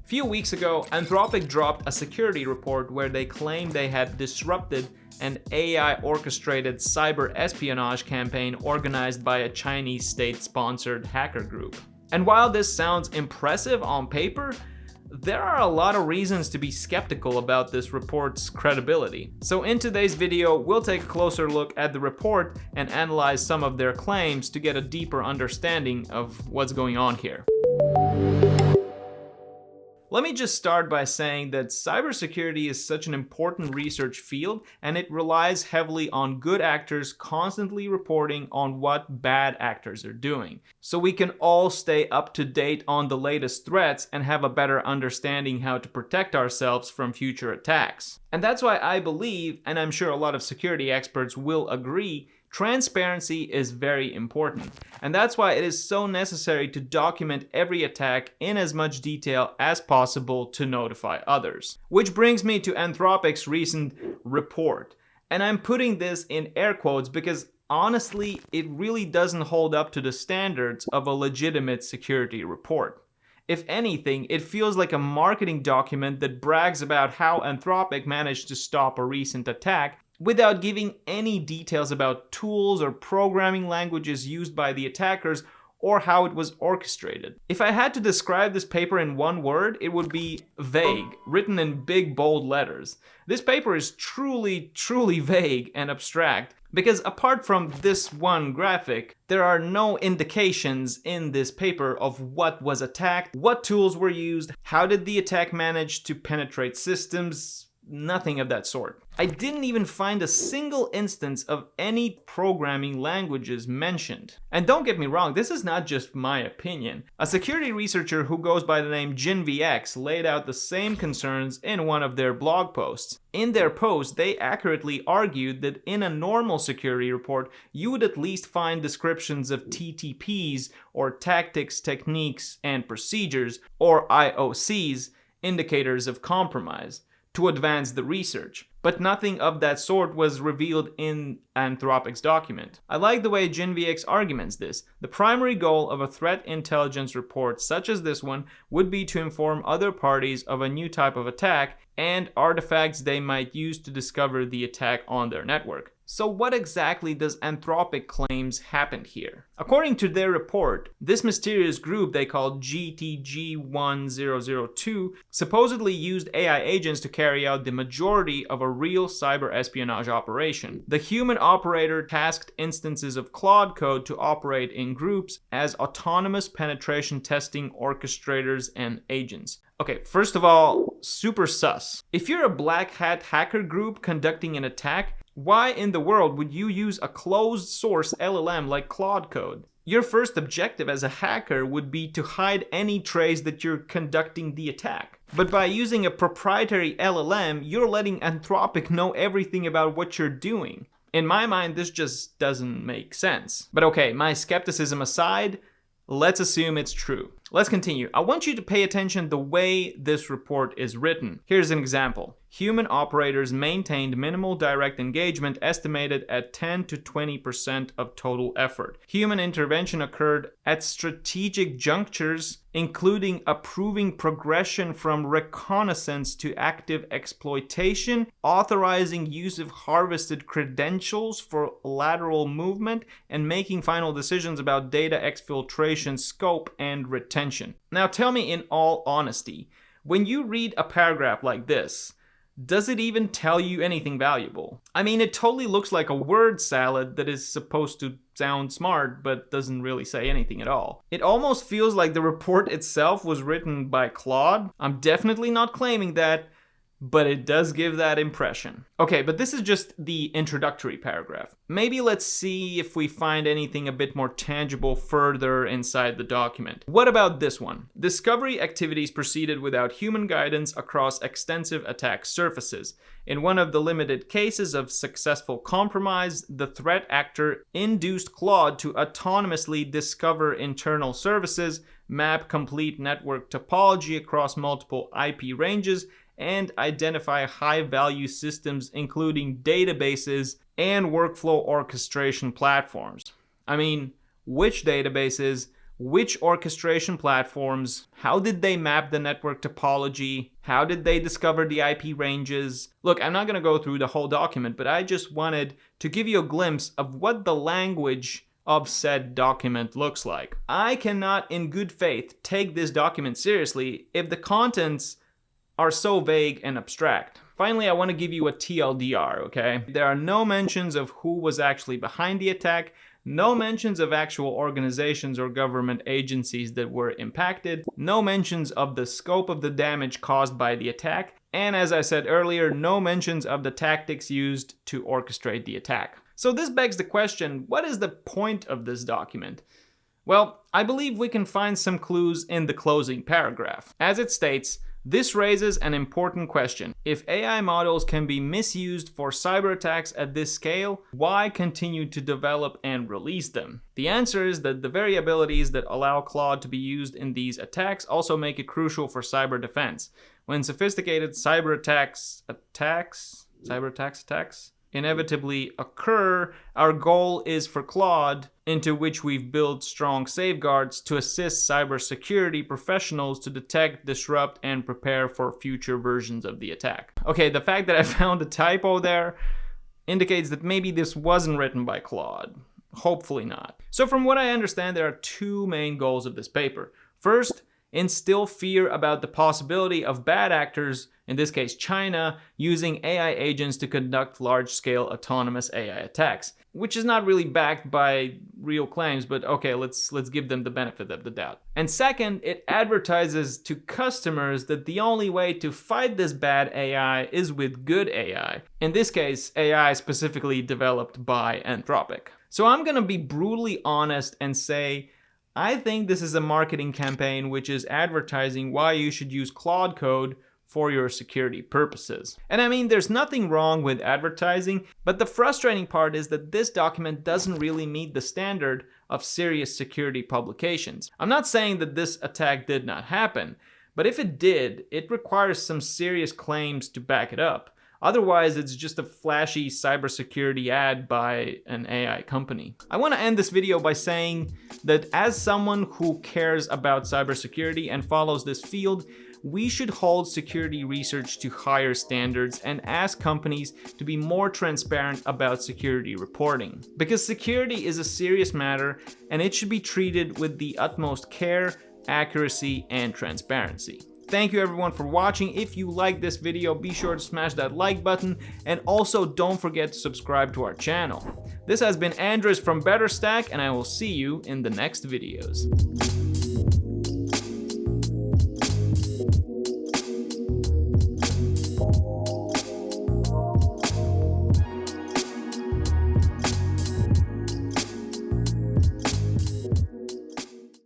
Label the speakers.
Speaker 1: A few weeks ago, Anthropic dropped a security report where they claimed they had disrupted an AI-orchestrated cyber espionage campaign organized by a Chinese state-sponsored hacker group. And while this sounds impressive on paper, there are a lot of reasons to be skeptical about this report's credibility. So in today's video, we'll take a closer look at the report and analyze some of their claims to get a deeper understanding of what's going on here. Let me just start by saying that cybersecurity is such an important research field, and it relies heavily on good actors constantly reporting on what bad actors are doing, so we can all stay up to date on the latest threats and have a better understanding how to protect ourselves from future attacks. And that's why I believe, and I'm sure a lot of security experts will agree, transparency is very important, and that's why it is so necessary to document every attack in as much detail as possible to notify others. Which brings me to Anthropic's recent report, and I'm putting this in air quotes because honestly, it really doesn't hold up to the standards of a legitimate security report. If anything, it feels like a marketing document that brags about how Anthropic managed to stop a recent attack without giving any details about tools or programming languages used by the attackers or how it was orchestrated. If I had to describe this paper in one word, it would be vague, written in big bold letters. This paper is truly vague and abstract because apart from this one graphic, there are no indications in this paper of what was attacked, what tools were used, how did the attack manage to penetrate systems. Nothing of that sort. I didn't even find a single instance of any programming languages mentioned. And don't get me wrong, this is not just my opinion. A security researcher who goes by the name JinVX laid out the same concerns in one of their blog posts. In their post, they accurately argued that in a normal security report, you would at least find descriptions of TTPs, or tactics, techniques, and procedures, or IOCs, indicators of compromise, to advance the research. But nothing of that sort was revealed in Anthropic's document. I like the way JinVX arguments this. The primary goal of a threat intelligence report such as this one would be to inform other parties of a new type of attack and artifacts they might use to discover the attack on their network. So what exactly does Anthropic claims happened here? According to their report, this mysterious group they called GTG1002 supposedly used AI agents to carry out the majority of a real cyber espionage operation. The human operator tasked instances of Claude code to operate in groups as autonomous penetration testing orchestrators and agents. Okay, first of all, super sus. If you're a black hat hacker group conducting an attack, why in the world would you use a closed source LLM like Claude code? Your first objective as a hacker would be to hide any trace that you're conducting the attack. But by using a proprietary LLM, you're letting Anthropic know everything about what you're doing. In my mind, this just doesn't make sense. But okay, my skepticism aside, let's assume it's true. Let's continue. I want you to pay attention the way this report is written. Here's an example. Human operators maintained minimal direct engagement estimated at 10 to 20% of total effort. Human intervention occurred at strategic junctures, including approving progression from reconnaissance to active exploitation, authorizing use of harvested credentials for lateral movement, and making final decisions about data exfiltration scope and retention. Now tell me in all honesty, when you read a paragraph like this, does it even tell you anything valuable? I mean, it totally looks like a word salad that is supposed to sound smart, but doesn't really say anything at all. It almost feels like the report itself was written by Claude. I'm definitely not claiming that, but it does give that impression. Okay, but this is just the introductory paragraph. Maybe let's see if we find anything a bit more tangible further inside the document. What about this one? Discovery activities proceeded without human guidance across extensive attack surfaces. In one of the limited cases of successful compromise, the threat actor induced Claude to autonomously discover internal services, map complete network topology across multiple IP ranges, and identify high-value systems including databases and workflow orchestration platforms. I mean, which databases, which orchestration platforms, how did they map the network topology, how did they discover the IP ranges. Look, I'm not going to go through the whole document, but I just wanted to give you a glimpse of what the language of said document looks like. I cannot in good faith take this document seriously if the contents are so vague and abstract. Finally, I want to give you a TLDR, okay? There are no mentions of who was actually behind the attack, no mentions of actual organizations or government agencies that were impacted, no mentions of the scope of the damage caused by the attack, and as I said earlier, no mentions of the tactics used to orchestrate the attack. So this begs the question, what is the point of this document? Well, I believe we can find some clues in the closing paragraph. As it states, this raises an important question. If AI models can be misused for cyber attacks at this scale, why continue to develop and release them? The answer is that the variabilities that allow Claude to be used in these attacks also make it crucial for cyber defense. When sophisticated cyber attacks inevitably occur, our goal is for Claude, into which we've built strong safeguards, to assist cybersecurity professionals to detect, disrupt, and prepare for future versions of the attack. Okay, the fact that I found a typo there indicates that maybe this wasn't written by Claude. Hopefully not. So from what I understand, there are two main goals of this paper. First, instill fear about the possibility of bad actors, in this case China, using AI agents to conduct large-scale autonomous AI attacks, which is not really backed by real claims, but okay, let's give them the benefit of the doubt. And second, it advertises to customers that the only way to fight this bad AI is with good AI, in this case AI specifically developed by Anthropic. So I'm gonna be brutally honest and say I think this is a marketing campaign which is advertising why you should use Claude Code for your security purposes. And I mean, there's nothing wrong with advertising, but the frustrating part is that this document doesn't really meet the standard of serious security publications. I'm not saying that this attack did not happen, but if it did, it requires some serious claims to back it up. Otherwise, it's just a flashy cybersecurity ad by an AI company. I want to end this video by saying that as someone who cares about cybersecurity and follows this field, we should hold security research to higher standards and ask companies to be more transparent about security reporting. Because security is a serious matter and it should be treated with the utmost care, accuracy, and transparency. Thank you everyone for watching. If you like this video, be sure to smash that like button and also don't forget to subscribe to our channel. This has been Andres from BetterStack and I will see you in the next videos.